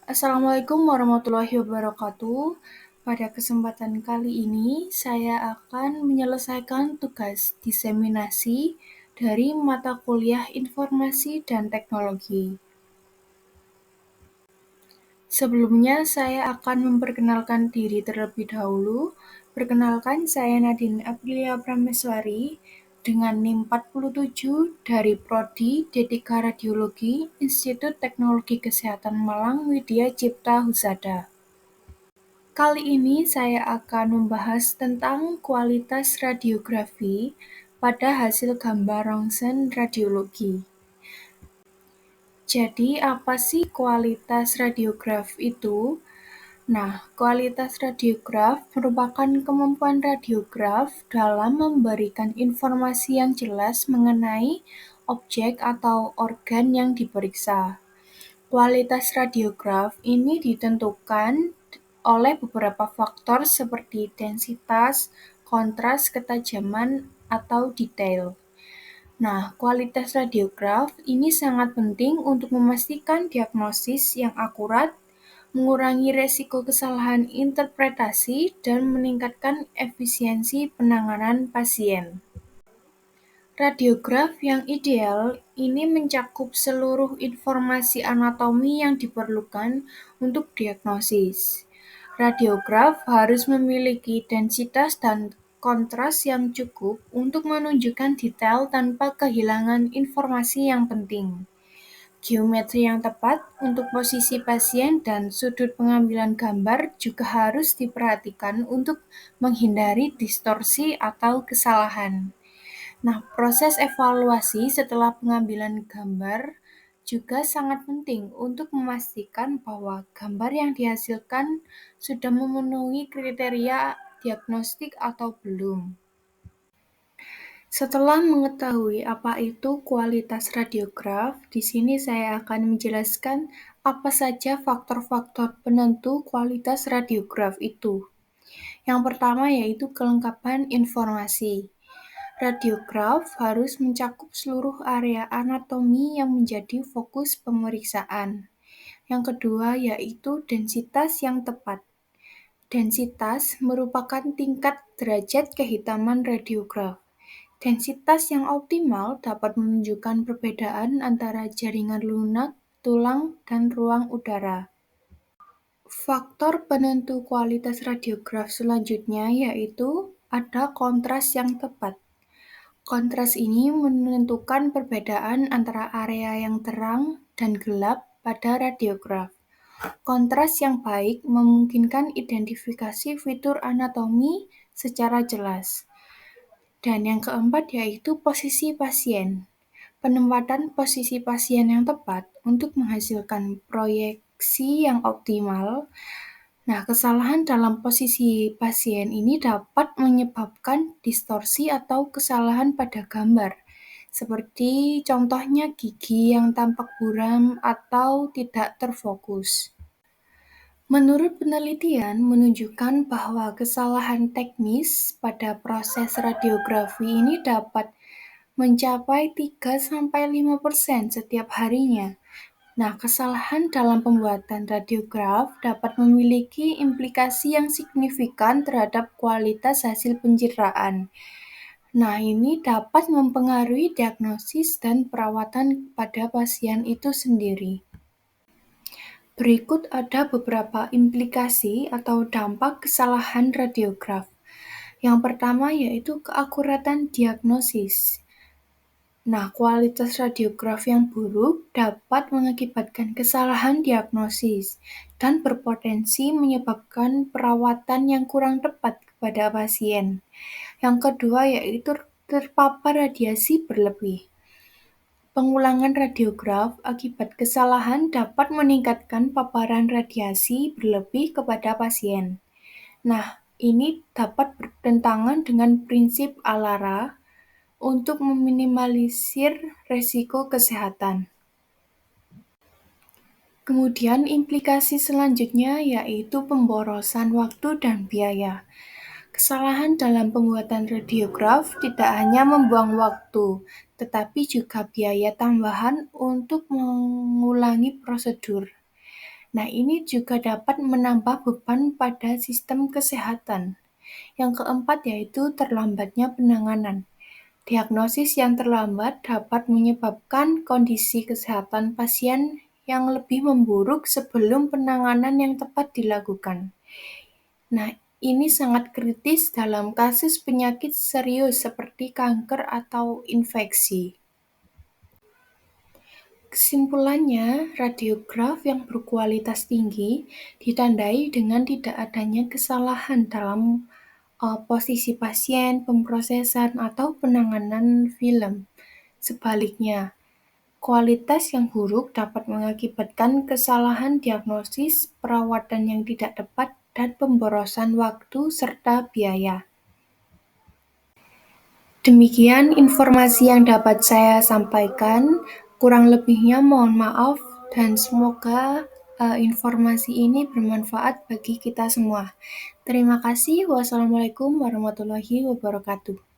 Assalamualaikum warahmatullahi wabarakatuh. Pada kesempatan kali ini, saya akan menyelesaikan tugas diseminasi dari mata kuliah Informasi dan Teknologi. Sebelumnya, saya akan memperkenalkan diri terlebih dahulu. Perkenalkan, saya Nadine Aprilia Prameswari dengan NIM 47 dari Prodi D3 Radiologi Institut Teknologi Kesehatan Malang Widya Cipta Husada. Kali ini saya akan membahas tentang kualitas radiografi pada hasil gambar rongsen radiologi. Jadi, apa sih kualitas radiograf itu? Nah, kualitas radiograf merupakan kemampuan radiograf dalam memberikan informasi yang jelas mengenai objek atau organ yang diperiksa. Kualitas radiograf ini ditentukan oleh beberapa faktor seperti densitas, kontras, ketajaman, atau detail. Nah, kualitas radiograf ini sangat penting untuk memastikan diagnosis yang akurat, mengurangi resiko kesalahan interpretasi, dan meningkatkan efisiensi penanganan pasien. Radiograf yang ideal ini mencakup seluruh informasi anatomi yang diperlukan untuk diagnosis. Radiograf harus memiliki densitas dan kontras yang cukup untuk menunjukkan detail tanpa kehilangan informasi yang penting. Geometri yang tepat untuk posisi pasien dan sudut pengambilan gambar juga harus diperhatikan untuk menghindari distorsi atau kesalahan. Nah, proses evaluasi setelah pengambilan gambar juga sangat penting untuk memastikan bahwa gambar yang dihasilkan sudah memenuhi kriteria diagnostik atau belum. Setelah mengetahui apa itu kualitas radiograf, di sini saya akan menjelaskan apa saja faktor-faktor penentu kualitas radiograf itu. Yang pertama yaitu kelengkapan informasi. Radiograf harus mencakup seluruh area anatomi yang menjadi fokus pemeriksaan. Yang kedua yaitu densitas yang tepat. Densitas merupakan tingkat derajat kehitaman radiograf. Densitas yang optimal dapat menunjukkan perbedaan antara jaringan lunak, tulang, dan ruang udara. Faktor penentu kualitas radiograf selanjutnya yaitu ada kontras yang tepat. Kontras ini menentukan perbedaan antara area yang terang dan gelap pada radiograf. Kontras yang baik memungkinkan identifikasi fitur anatomi secara jelas. Dan yang keempat yaitu posisi pasien. Penempatan posisi pasien yang tepat untuk menghasilkan proyeksi yang optimal. Nah, kesalahan dalam posisi pasien ini dapat menyebabkan distorsi atau kesalahan pada gambar, seperti contohnya gigi yang tampak buram atau tidak terfokus. Menurut penelitian menunjukkan bahwa kesalahan teknis pada proses radiografi ini dapat mencapai 3-5% setiap harinya. Nah, kesalahan dalam pembuatan radiograf dapat memiliki implikasi yang signifikan terhadap kualitas hasil pencitraan. Nah, ini dapat mempengaruhi diagnosis dan perawatan pada pasien itu sendiri. Berikut ada beberapa implikasi atau dampak kesalahan radiograf. Yang pertama yaitu keakuratan diagnosis. Nah, kualitas radiograf yang buruk dapat mengakibatkan kesalahan diagnosis dan berpotensi menyebabkan perawatan yang kurang tepat kepada pasien. Yang kedua yaitu terpapar radiasi berlebih. Pengulangan radiograf akibat kesalahan dapat meningkatkan paparan radiasi berlebih kepada pasien. Nah, ini dapat bertentangan dengan prinsip ALARA untuk meminimalisir resiko kesehatan. Kemudian implikasi selanjutnya yaitu pemborosan waktu dan biaya. Kesalahan dalam pembuatan radiograf tidak hanya membuang waktu, tetapi juga biaya tambahan untuk mengulangi prosedur. Nah, ini juga dapat menambah beban pada sistem kesehatan. Yang keempat yaitu terlambatnya penanganan. Diagnosis yang terlambat dapat menyebabkan kondisi kesehatan pasien yang lebih memburuk sebelum penanganan yang tepat dilakukan. Nah, ini sangat kritis dalam kasus penyakit serius seperti kanker atau infeksi. Kesimpulannya, radiograf yang berkualitas tinggi ditandai dengan tidak adanya kesalahan dalam posisi pasien, pemrosesan, atau penanganan film. Sebaliknya, kualitas yang buruk dapat mengakibatkan kesalahan diagnosis, perawatan yang tidak tepat, dan pemborosan waktu serta biaya. Demikian informasi yang dapat saya sampaikan. Kurang lebihnya mohon maaf dan semoga informasi ini bermanfaat bagi kita semua. Terima kasih. Wassalamualaikum warahmatullahi wabarakatuh.